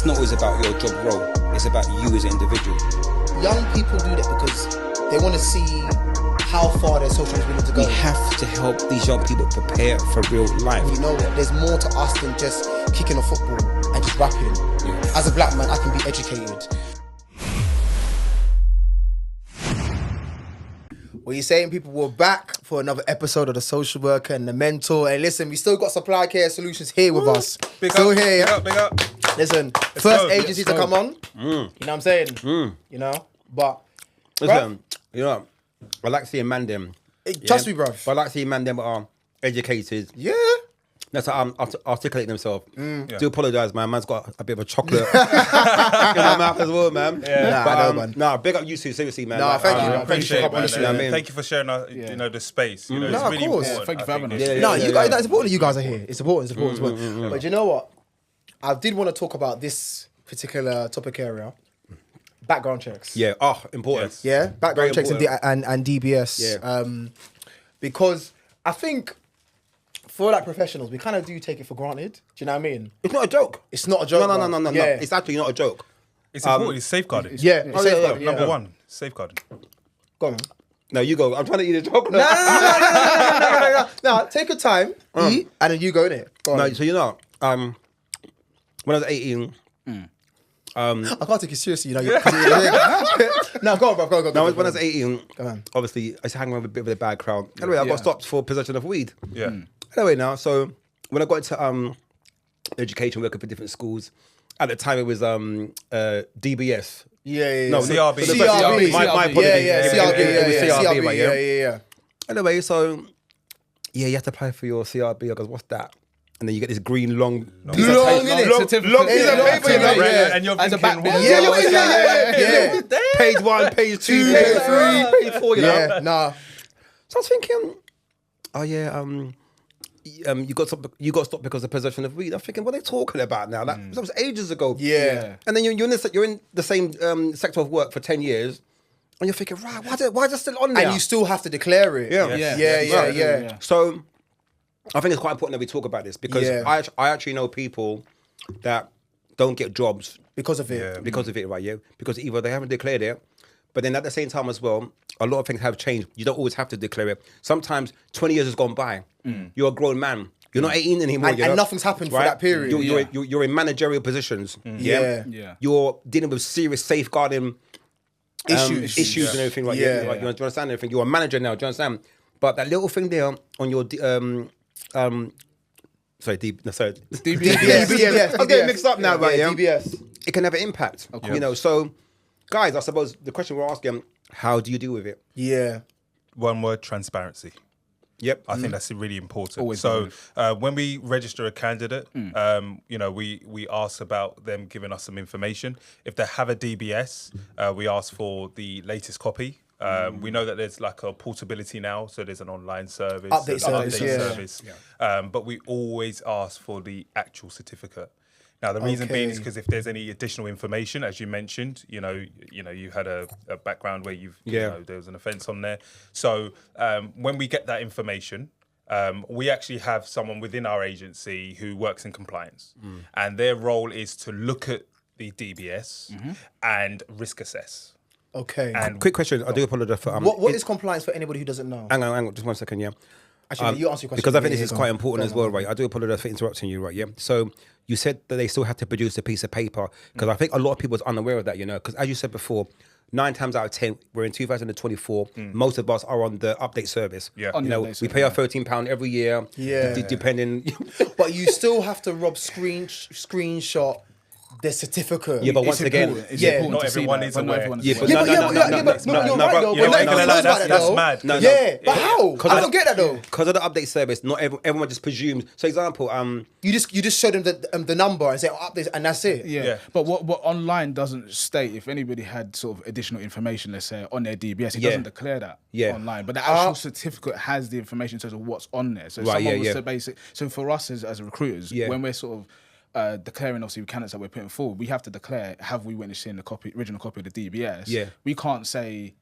it's not always about your job role. It's about you as an individual. Young people do that because they want to see how far their social is willing to go. We have to help these young people prepare for real life. You know what? There's more to us than just kicking a football and just rapping. Yeah. As a black man, I can be educated. What are you saying, people? We're back for another episode of The Social Worker and the Mentor. And listen, we still got Supply Care Solutions here with us. Big still up, here, yeah? Big up. Listen, Let's first go. agency to come on. You know what I'm saying? You know? But, Listen, you know, I like seeing man them. trust me, bruv. But I like seeing man them are educated. Yeah. That's how articulate themselves. Yeah. Do apologise, man. Man's got a bit of a chocolate in my mouth as well, man. Yeah. But, I know, man. Nah, big up you two, seriously, man. Nah, thank you, man. I appreciate it, man. honestly, I mean. Thank you for sharing you know, the space. You know, No, it's of really course. important. Thank you for I having think us. it's- No, you guys, it's important that you guys are here. It's important as well. But you know what? I did want to talk about this particular topic area. Background checks. Yeah, important. Yes. Yeah, background checks and, important. and DBS. Yeah. Because I think for like professionals, we kind of do take it for granted. Do you know what I mean? It's not a joke. It's not a joke. No. bruv. Yeah. It's actually not a joke. It's important. It's safeguarding. Yeah. it's safeguarding, Number one, safeguarding. Go on. No, you go. I'm trying to eat a chocolate. No, take your time, eat, and then you go in it. Go on. No, so you know, when I was 18, I can't take you seriously, you know. No, go on, bro. Go. no, when I was 18, on. obviously, I used to hang around with a bit of a bad crowd. Anyway, I got stopped for possession of weed. Yeah. Anyway, now, so when I got into education, working for different schools, at the time it was DBS. Yeah. No, CRB. CRB. My Yeah, apologies. CRB. It was CRB, right, Yeah. Anyway, so yeah, you have to apply for your CRB. I goes, what's that? And then you get this green long piece of Long, paper. innit? certificate. Long piece of Yeah, paper, you know? yeah. And you're As a thinking, back- what? Yeah. Page 1, page 2, page 3, page 4, you know? Yeah, nah. So I was thinking, oh yeah, you got stopped because of possession of weed. I'm thinking, what are they talking about now? That was ages ago. Yeah. And then you're in the same sector of work for 10 years, and you're thinking, right, why is it still on there? And you still have to declare it. Yeah. Yeah. So I think it's quite important that we talk about this because Yeah. I actually know people that don't get jobs Because of it. Yeah. because of it, right? Yeah, because either they haven't declared it, but then at the same time as well, a lot of things have changed. You don't always have to declare it. Sometimes 20 years has gone by. You're a grown man. You're not 18 anymore. And- you know? and nothing's happened for that period. You're in managerial positions. Yeah. Yeah. You're dealing with serious safeguarding issues and everything. Right? Yeah. Right? You understand everything. You're a manager now. Do you understand? But that little thing there on your DBS. I'm getting mixed up now, right? Yeah. DBS. It can have an impact. You know. So, guys, I suppose the question we're asking: how do you deal with it? Yeah. One word, transparency. Yep. I think that's really important. Always So when we register a candidate, you know, we ask about them giving us some information. If they have a DBS, we ask for the latest copy. We know that there's like a portability now, so there's an online service, Update service, but we always ask for the actual certificate. Now, the reason being is because if there's any additional information, as you mentioned, you had a background where you know, there was an offence on there. So when we get that information, we actually have someone within our agency who works in compliance, and their role is to look at the DBS and risk assess. Okay. And Quick question. I do apologize for what is compliance for anybody who doesn't know? Hang on, just 1 second, yeah. Actually, you answer your question. Because I think this Yeah, is go quite on. important as well, right? I do apologize for interrupting you, right? Yeah. So you said that they still have to produce a piece of paper because I think a lot of people are unaware of that, you know. Because as you said before, 9 times out of 10, we're in 2024. Most of us are on the update service. Yeah. On You the know, update we service, pay our £13 every year. Yeah. Depending. But you still have to screenshot the certificate. Yeah, but once again, Not everyone is aware. Yeah, but Yeah, no, but you're right bro, though. you know, But no, nobody knows about that that's though. mad. No, Yeah, but how? I don't get that though. Because of the update service, not everyone just presumes. So, example, You just show them the number and say update, and that's it. Yeah. But what online doesn't state, if anybody had sort of additional information, let's say on their DBS, it doesn't declare that online. But the actual certificate has the information in terms of what's on there. So if someone was to basic. So for us as recruiters, when we're sort of declaring obviously candidates that we're putting forward, we have to declare, have we witnessed seeing the original copy of the DBS? Yeah. We can't say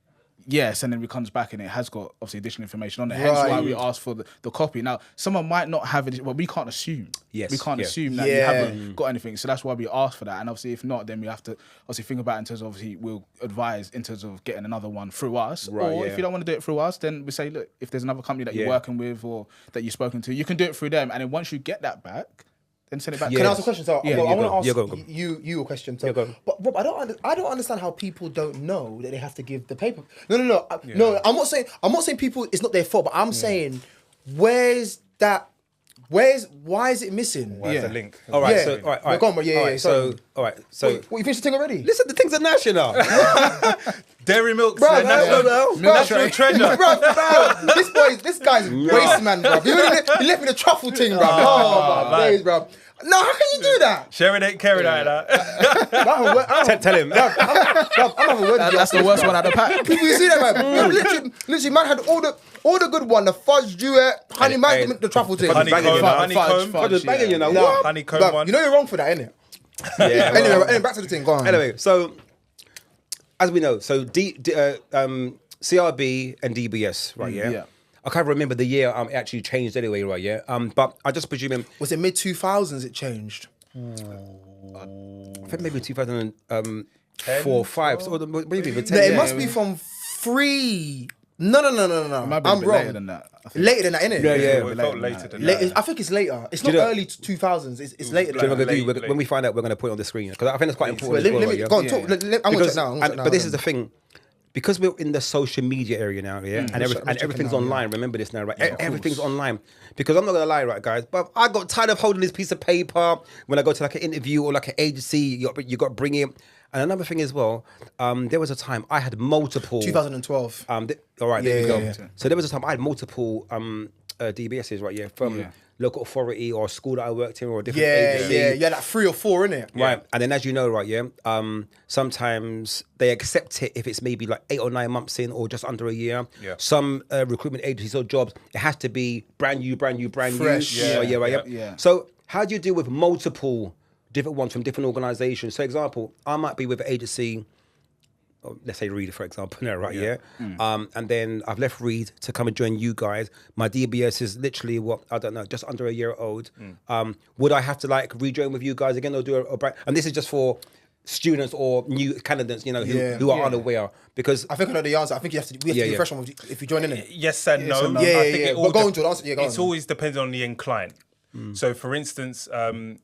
yes, and then it comes back and it has got obviously additional information on it. Hence why we asked for the copy. Now, someone might not have it, but we can't assume. Yes. We can't assume that you haven't got anything. So that's why we asked for that. And obviously, if not, then we have to obviously think about it in terms of, obviously, we'll advise in terms of getting another one through us. Right, or if you don't want to do it through us, then we say, look, if there's another company that you're working with or that you've spoken to, you can do it through them. And then once you get that back, then send it back. Can I ask a question? So I want to ask go. you a question. So, but Rob, I don't understand how people don't know that they have to give the paper. No. I'm not saying people. It's not their fault. But I'm saying, why is it missing? Where's the link? All right. Yeah. So all right. Go on, bro. So What, you finished the thing already? listen, the things are national. Dairy milk's Bro, national treasure. Bro, this guy's waste man, bro. He left me the truffle thing, bro. Oh my days, bro. No, how can you do that? Sharon ain't carried out that. Tell him. I'm having a word. That's the worst one out of the pack. You see that, man? Literally, man had all the good one, the fudge duet, honey, man, the truffle thing. Honeycomb. Fudge banging, you know. Nah, Honeycomb but one. you know you're wrong for that, innit? Yeah. Anyway, back to the thing. Go on. Anyway, so as we know, so CRB and DBS, right? Yeah. I can't remember the year it actually changed anyway, right? Yeah. But I just presume Was it mid 2000s it changed? I think maybe 2004, 5, or maybe even 10. No, it must be from 3. No. I'm wrong. Later than that. Later than that, innit? Yeah. It felt later than that. I think it's later. It's not early 2000s. It's later So than that. when we find out, we're going to put it on the screen because I think it's quite important. Let me as well, go on. Talk. I'm going to check now. But this is the thing. Because we're in the social media area now, and everything's online. Remember this now, right? Everything's online. Because I'm not gonna lie, right, guys, but I got tired of holding this piece of paper when I go to like an interview or like an agency. You got to bring it. And another thing as well, there was a time I had multiple. 2012. All right, there you go. Yeah. So there was a time I had multiple DBSs, right? Yeah, from local authority or school that I worked in or a different agency. Yeah, like 3 or 4, innit? Right, and then as you know, right, sometimes they accept it if it's maybe like 8 or 9 months in or just under a year. Yeah. Some recruitment agencies or jobs, it has to be brand new, Fresh. Yeah. So how do you deal with multiple different ones from different organisations? So, example, I might be with an agency. Let's say Reed, for example, now, right? Yeah. And then I've left Reed to come and join you guys. My DBS is literally just under a year old. Would I have to like rejoin with you guys again or do a brand? And this is just for students or new candidates, who are unaware. Because I think I know the answer. I think we have to be fresh on if you join in it. Yes and no. Yeah. It go into the answer. It's always depends on the end client. So, for instance,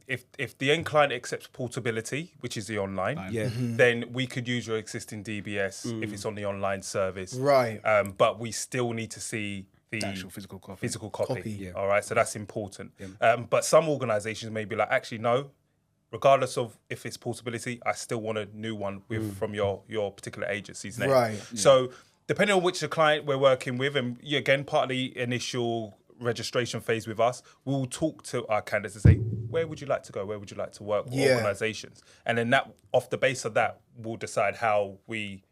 if the end client accepts portability, which is the online, then we could use your existing DBS if it's on the online service. Right. But we still need to see the actual physical copy. All right. So that's important. But some organisations may be like, actually, no. Regardless of if it's portability, I still want a new one from your particular agency's name. Right. So, depending on which client we're working with, and again, part of the initial registration phase with us, we'll talk to our candidates and say, where would you like to go? Where would you like to work? What organisations? And then off the base of that, we'll decide how we,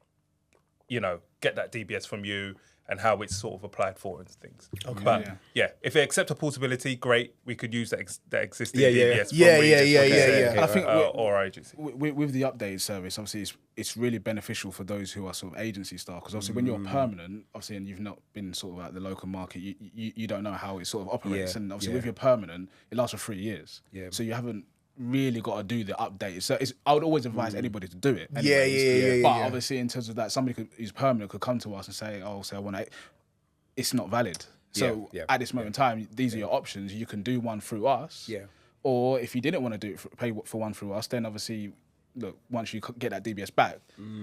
get that DBS from you and how it's sort of applied for and things. Okay. But if they accept a portability, great. We could use that existing DBS from I think or our agency. With the updated service, obviously it's really beneficial for those who are sort of agency staff, because obviously when you're permanent, obviously, and you've not been sort of at the local market, you don't know how it sort of operates. And obviously with your permanent, it lasts for 3 years. Yeah. So you haven't really got to do the update. So I would always advise anybody to do it. Anyways. But obviously in terms of that, somebody who's permanent could come to us and say, I want to. It's not valid. So at this moment in time, these are your options. You can do one through us. Yeah. Or if you didn't want to do it, pay for one through us, then obviously, look, once you get that DBS back,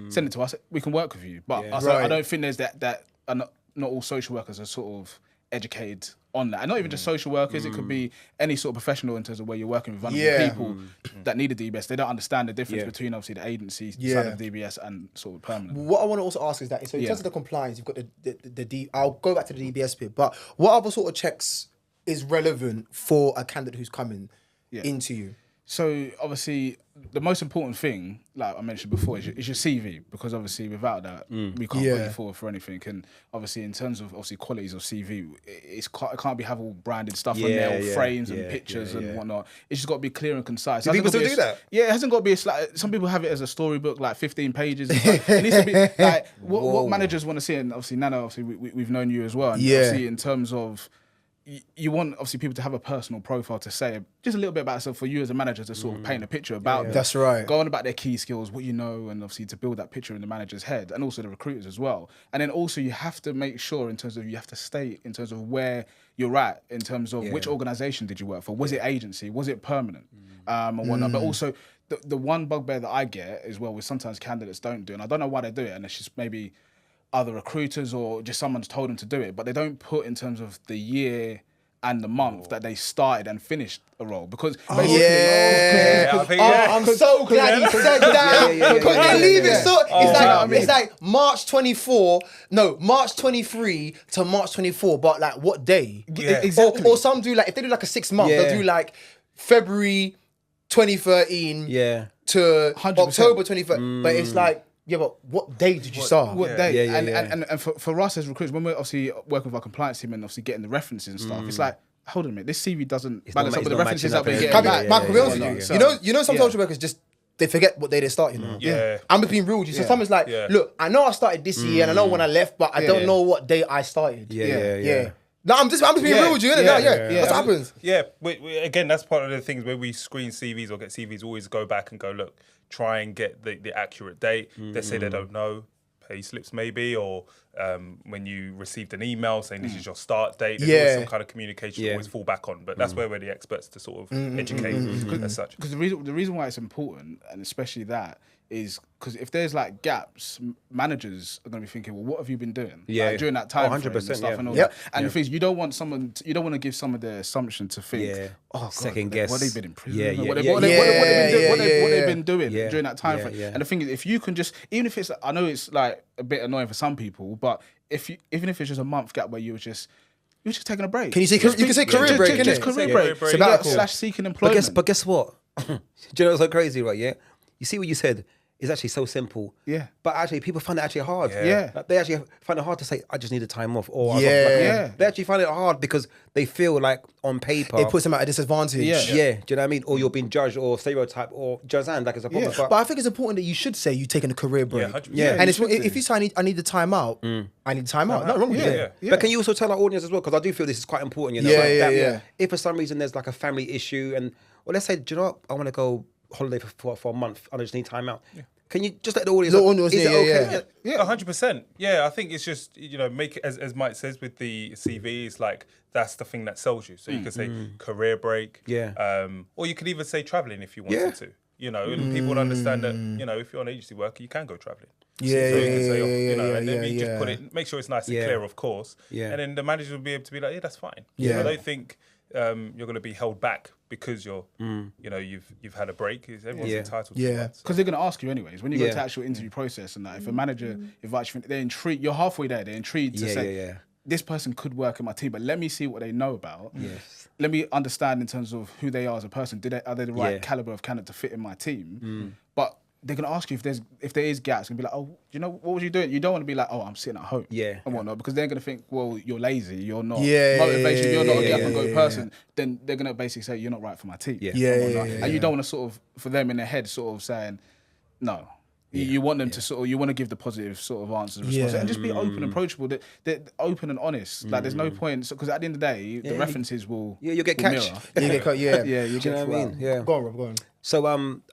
send it to us. We can work with you. But I don't think there's that not all social workers are sort of educated on that. And not even just social workers, it could be any sort of professional in terms of where you're working with vulnerable people that need a DBS. They don't understand the difference between obviously the agency side of DBS and sort of permanent. What I want to also ask is that, so in terms of the compliance, you've got the I'll go back to the DBS bit, but what other sort of checks is relevant for a candidate who's coming into you? So obviously, the most important thing, like I mentioned before, is your CV, because obviously without that, we can't put you forward for anything. And obviously, in terms of qualities of CV, it can't be have all branded stuff on there, or frames and pictures and whatnot. It's just got to be clear and concise. Do people still do that? Yeah, it hasn't got to be. Some people have it as a storybook, like 15 pages. It needs to be like what managers want to see. And obviously, Nana, obviously we've known you as well. And obviously, in terms of, you want obviously people to have a personal profile to say just a little bit about yourself, for you as a manager to sort of paint a picture about them. That's right. Go on about their key skills, what you know, and obviously to build that picture in the manager's head, and also the recruiters as well. And then also you have to make sure in terms of, you have to state in terms of where you're at, in terms of which organisation did you work for? Was it agency? Was it permanent? And whatnot. But also the one bugbear that I get as well, with sometimes candidates don't do, and I don't know why they do it, and it's just maybe other recruiters or just someone's told them to do it, but they don't put in terms of the year and the month that they started and finished a role, because basically, I'm so glad he said that, because they leave it so. It's like March 23 to March 24, but like what day? Exactly. Or some do, like, if they do like a 6 month, they'll do like February 2013 to 100%. October 2013. But it's like, yeah, but what day did you start? What day? And for us as recruiters, when we're obviously working with our compliance team and obviously getting the references and stuff, it's like, hold on a minute, this CV doesn't balance up with the references that we're getting back. Michael, be honest with you. You know, some social workers just, they forget what day they start, you know? I'm just being real with you. So someone's like, look, I know I started this year and I know when I left, but I don't know what day I started. No, I'm just being real with you, innit? That's what happens. Yeah, again, that's part of the things where we screen CVs or get CVs, always go back and go, look, try and get the accurate date. They say they don't know, pay slips maybe, or when you received an email saying this is your start date, there's always some kind of communication to always fall back on. But that's where we're the experts to sort of educate as such. Because the reason why it's important, and especially that, is because if there's like gaps, managers are going to be thinking, well, what have you been doing during that time? 100%, and stuff and all that. And the thing is, you don't want to give someone the assumption to think, oh, God, second guess. What they've been in prison, what they've been doing during that time frame. And the thing is, if you can just, even if it's, I know it's like a bit annoying for some people, but even if it's just a month gap where you're just taking a break. Can you say career break? Just career break. Slash seeking employment. But guess what? Do you know what's so crazy, right? Yeah. You see what you said? It's actually so simple. Yeah. But actually, people find it actually hard. Yeah. Like, they actually find it hard to say, I just need a time off. Or They actually find it hard because they feel like on paper it puts them at a disadvantage. Yeah. Do you know what I mean? Or you're being judged or stereotyped or judged, like it's a problem. But I think it's important that you should say you're taking a career break. And if you say I need the time out, I need time out. Not wrong with it. But can you also tell our audience as well? Because I do feel this is quite important. You know, if for some reason there's like a family issue and, well, let's say, do you know what? I want to go holiday for a month. I just need time out. Can you just let the audience know? Is it okay? Yeah, 100%. Yeah, I think it's just, make it, as Mike says with the CV, it's like, that's the thing that sells you. So you can say career break. Or you could even say traveling if you wanted to. And people would understand that, if you're an agency worker, you can go traveling. And then you just put it, make sure it's nice and clear, of course. And then the manager will be able to be like, yeah, that's fine. I don't think you're going to be held back because you're, you've had a break. Everyone's entitled to that. Because they're going to ask you anyways. When you go to actual interview process and that, if a manager invites you, they're intrigued. You're halfway there. They're intrigued to say, this person could work in my team, but let me see what they know about. Let me understand in terms of who they are as a person. Are they the right caliber of candidate to fit in my team? But they're going to ask you if there is gaps, and be like, oh, what was you doing? You don't want to be like, oh, I'm sitting at home and whatnot, because they're going to think, well, you're lazy, you're not motivation, you're not a get up and go person. Then they're going to basically say, you're not right for my team. And you don't want to sort of, for them in their head, sort of saying, no. You want them to sort of, you want to give the positive sort of answers, and just be open and approachable. They're open and honest. Like there's no point, because at the end of the day, the references will you'll get catched. You get caught. You know what I mean? Yeah. Go on, Rob. Go on. So I'm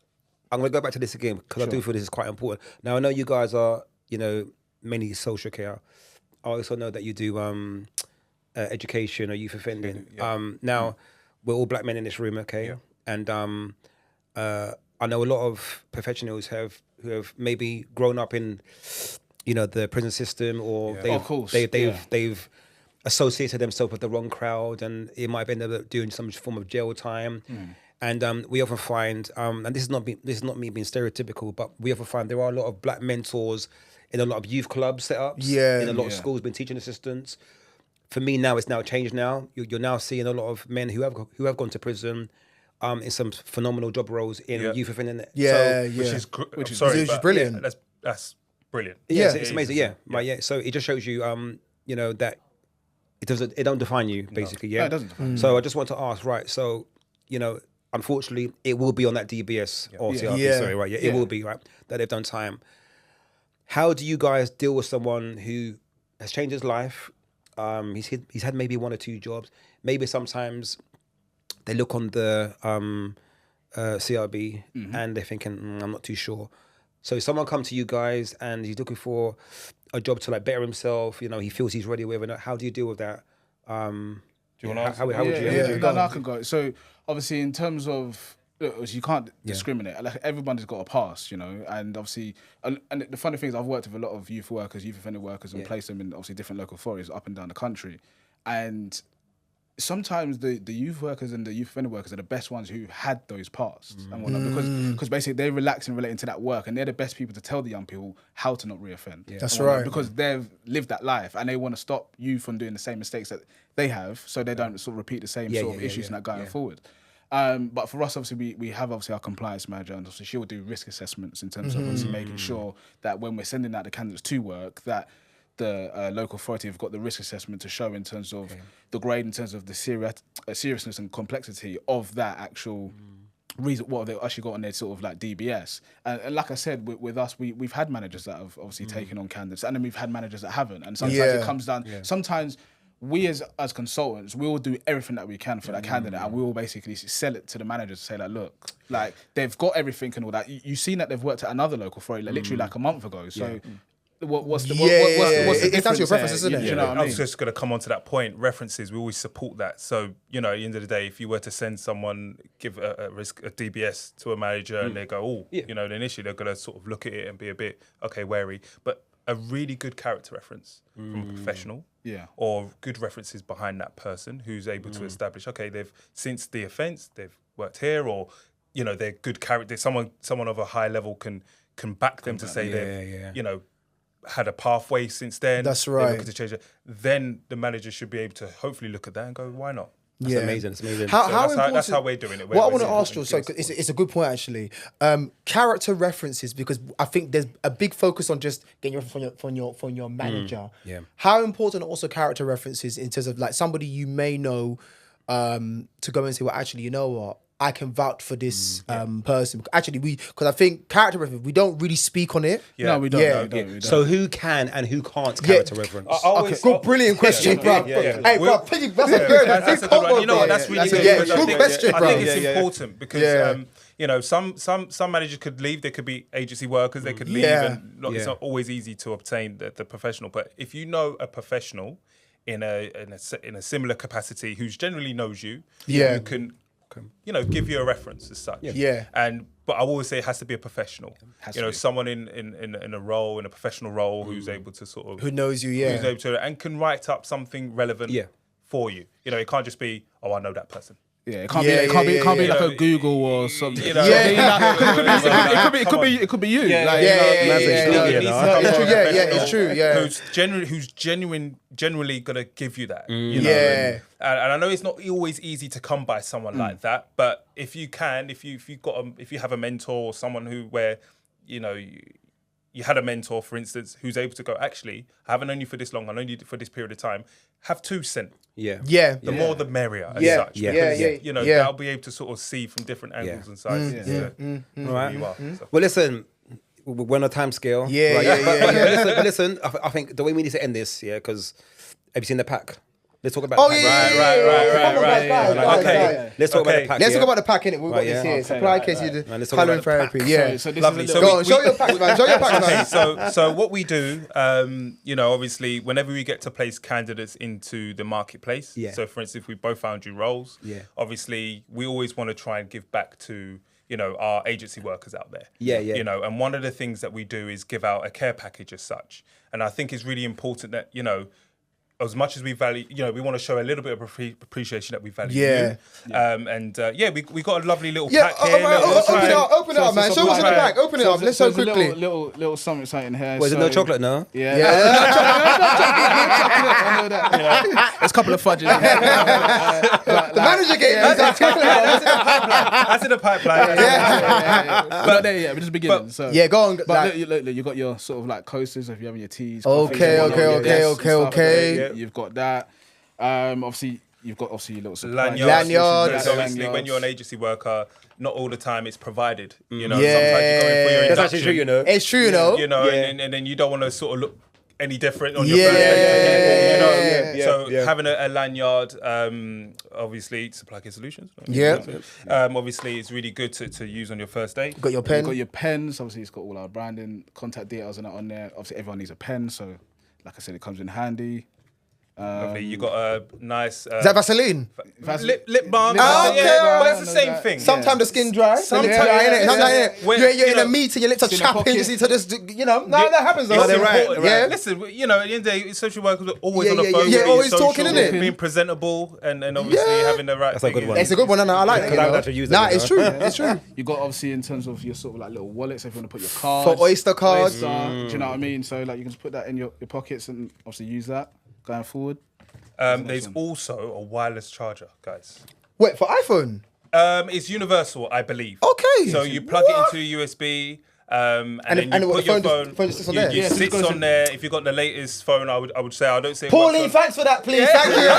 going to go back to this again because I do feel this is quite important. Now I know you guys are, mainly social care. I also know that you do education or youth offending. Now we're all black men in this room, okay? And I know a lot of professionals who have maybe grown up in, the prison system, or they've associated themselves with the wrong crowd, and it might end up doing some form of jail time. And we often find, and this is not me being stereotypical, but we often find there are a lot of black mentors in a lot of youth club setups, in a lot of schools, been teaching assistants. For me now, it's now changed now. You're now seeing a lot of men who have gone to prison, in some phenomenal job roles in youth offending. Which is brilliant. That's brilliant. Yeah, it's amazing. Yeah, right. Yeah, so it just shows you, that it don't define you basically. Yeah, no, it doesn't. So I just want to ask, right? So unfortunately, it will be on that DBS or CRP. Sorry, right? Yeah, it will be right that they've done time. How do you guys deal with someone who has changed his life? He's had maybe 1 or 2 jobs. Maybe sometimes they look on the CRB and they're thinking, I'm not too sure. So someone come to you guys and he's looking for a job to better himself. He feels he's ready with it. How do you deal with that? Do you want to answer? How would you? No, I can go. So obviously, in terms of you can't discriminate. Like everybody's got a past, and obviously, and the funny thing is, I've worked with a lot of youth offender workers, and placed them in obviously different local authorities up and down the country, and sometimes the youth workers and the youth offender workers are the best ones who had those pasts and whatnot, because basically they relax and relating to that work, and they're the best people to tell the young people how to not reoffend. Yeah. That's right. Because they've lived that life and they want to stop you from doing the same mistakes that they have, so they don't sort of repeat the same sort of issues and that going forward. But for us, obviously, we have obviously our compliance manager, and obviously she'll do risk assessments in terms of obviously making sure that when we're sending out the candidates to work, that the local authority have got the risk assessment to show in terms of the grade, in terms of the seriousness and complexity of that actual reason, what they've actually got on their sort of DBS. And like I said, with us, we've had managers that have obviously taken on candidates, and then we've had managers that haven't. And sometimes it comes down, sometimes we as consultants, we will do everything that we can for that candidate, and we will basically sell it to the managers to say look, they've got everything and all that. You've seen that they've worked at another local authority literally a month ago. So what's the it's down to your preferences, isn't it? You know what I mean? I was just going to come on to that point. References, we always support that. So, at the end of the day, if you were to send someone, give a DBS to a manager and they go, initially they're going to sort of look at it and be a bit, wary. But a really good character reference from a professional or good references behind that person who's able to establish, they've, since the offence, they've worked here, or, they're good character. Someone of a high level can back them to say they've, had a pathway since then. That's right. Looking to change it. Then the manager should be able to hopefully look at that and go, why not? That's amazing. It's amazing. That's how we're doing it. What I want to ask you, it's a good point actually. Character references, because I think there's a big focus on just getting your reference from your manager. Yeah. How important are also character references in terms of somebody you may know to go and say, well, actually, you know what? I can vouch for this person. Actually, because I think character reference, we don't really speak on it. Yeah. No, we don't. Yeah. We don't. So who can and who can't character reference? Good, brilliant question, bro. Hey, bro, that's a good one. You know what? That's really good. Good question, bro. I think it's important because some managers could leave. They could be agency workers. They could leave, and it's not always easy to obtain the professional. But if you know a professional in a similar capacity who's generally knows you, who can give you a reference as such. But I always say it has to be a professional. Someone in a role, in a professional role, who's able to sort of, who knows you, who's able to, and can write up something relevant for you. It can't just be, I know that person. Yeah, it can't be like a Google or something. It could be you. It's true. Who's genuinely gonna give you that. And I know it's not always easy to come by someone like that, but if you can, if you have a mentor or someone where you had a mentor, for instance, who's able to go, actually, I haven't known you for this long, I know you for this period of time, have 2 sent. The more the merrier as such. Because, they'll be able to sort of see from different angles and sizes. Right. Well, listen, we're on a time scale. But listen, I think the way we need to end this, because have you seen the pack? Let's talk about the pack. Right. Okay. Let's talk about the pack. Let's talk about the pack, innit? We've got this here. Supply case, you do colouring therapy. So lovely. Go on, show your pack, man. Show your pack, man. So what we do, obviously, whenever we get to place candidates into the marketplace, so for instance, if we both found you roles, obviously, we always want to try and give back to our agency workers out there. And one of the things that we do is give out a care package as such. And I think it's really important that, as much as we value, we want to show a little bit of appreciation that we value you. We got a lovely little pack here. Open it up, man. Show what's in the pack. Open it up. Let's so quickly. Little something here. Was it no chocolate, no? Yeah. I know that. There's a couple of fudges. The manager gave me That's in the pipeline. We're not there yet. We're just beginning. So yeah, go on. But look, you got your sort of like coasters if you're having your teas. Okay. You've got that. Obviously, you've got your little lanyards. Obviously, when you're an agency worker, not all the time it's provided. You know, Yeah. sometimes you go in for your That's actually true, induction. It's true, you know. You know, Yeah. and then you don't want to sort of look any different on your Yeah. first day to people, you know. Yeah. So having a lanyard, obviously, Supply Care Solutions. Yeah. Obviously, it's really good to use on your first day. Got your pen. You've got your pens. Obviously, it's got all our branding, contact details and that on there. Obviously, everyone needs a pen, so like I said, it comes in handy. Lovely. You got a nice Is that Vaseline? lip balm. Okay, but it's the I know same that. thing. Sometimes the skin dry. Sometimes, Sometimes When, you're you in a know, meeting, your lips are in a chapping, pocket. just need to just, that happens though. It's they're right, important. they're right. Listen, you know, at the end of the day, social workers are always Yeah, on the yeah, phone. yeah, being always social, talking, innit? being presentable, and obviously having the right. That's a good one. It's a good one, and I like it. Because I would actually use it, Nah, you it's know. true. It's true. You got obviously in terms of your sort of like little wallets, if you want to put your cards. For Oyster cards. Do you know what I mean? So like you can just put that in your pockets and obviously use that going forward. There's also a wireless charger, guys. Wait, for iPhone? It's universal, I believe. Okay. So you plug it into a USB, and then you what, put the your phone phone. phone just sits on there? It Yeah, sits on there. If you've got the latest phone, I would say I don't say. Pauline, thanks for that, please. Thank you.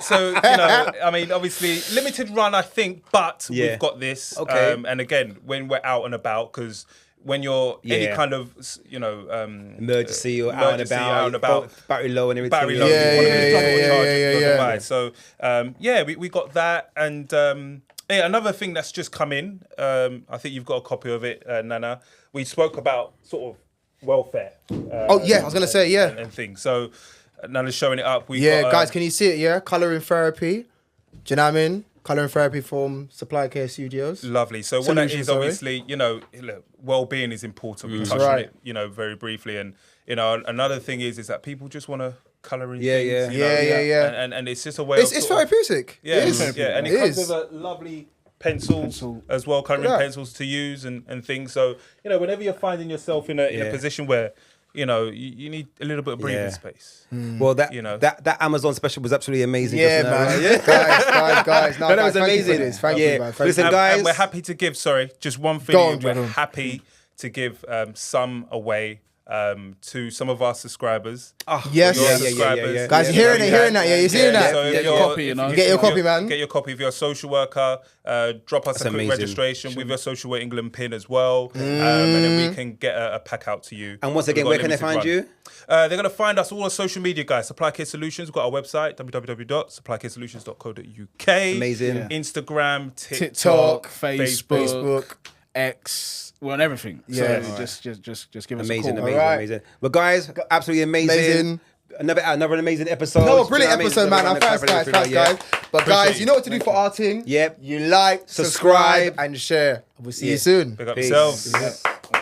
So you know, I mean, obviously limited run, I think, but Yeah. we've got this. Okay. And again, when we're out and about, because when you're any kind of, Emergency or out and about, battery low and everything. battery low, Yeah, you want to yeah, just plug yeah, or charge yeah, it, yeah. right. So we got that, and another thing that's just come in. I think you've got a copy of it, Nana. We spoke about sort of welfare. I was gonna say, yeah. and things. So Nana's showing it up. We Yeah, got, guys, can you see it? Yeah, colouring therapy. Do you know what I mean? Colouring therapy from Supply Care Studios. Lovely. So what that Solution, is, sorry. obviously, look, well-being is important. We touched on right. it, very briefly. And another thing is that people just want to colour in Yeah, things. yeah. Yeah. And it's just a way. It's therapeutic. Yeah, It is. yeah, and it comes with a lovely pencil as well, colouring pencils to use and things. So whenever you're finding yourself in a position where you need a little bit of breathing space. Well, that Amazon special was absolutely amazing. Yeah, just now. man. Yeah. Guys. No, That guys, was thank you for amazing. this. Thank Yeah. you, man. Thank Listen, you. guys. And we're happy to give. Sorry, just one thing. Go on, we're brother. happy to give some away to some of our subscribers. Yes. Your Yeah. subscribers. Guys, you're hearing that? Yeah, you're seeing that? So if Get your you're- copy, if you know. Get your copy, man. Get your copy. If you're a social worker, drop us a quick amazing. registration with your Social Work England pin as well, and then we can get a pack out to you. And once again, We've where got can they limited find you? They're going to find us all on social media, guys. Supply Care Solutions. We've got our website, www.supplycaresolutions.co.uk. Amazing. Yeah. Instagram, TikTok, Facebook. Facebook. X, we're on everything. Yeah. So just give us Amazing, a call. amazing. But guys, absolutely amazing. Another amazing episode. No, brilliant Do you know episode, what I man. mean? Thanks, guys. But guys, you know what to do for our thing. Yep. You like, subscribe, and share. We'll see you soon. Pick up yourselves. Peace. Yeah.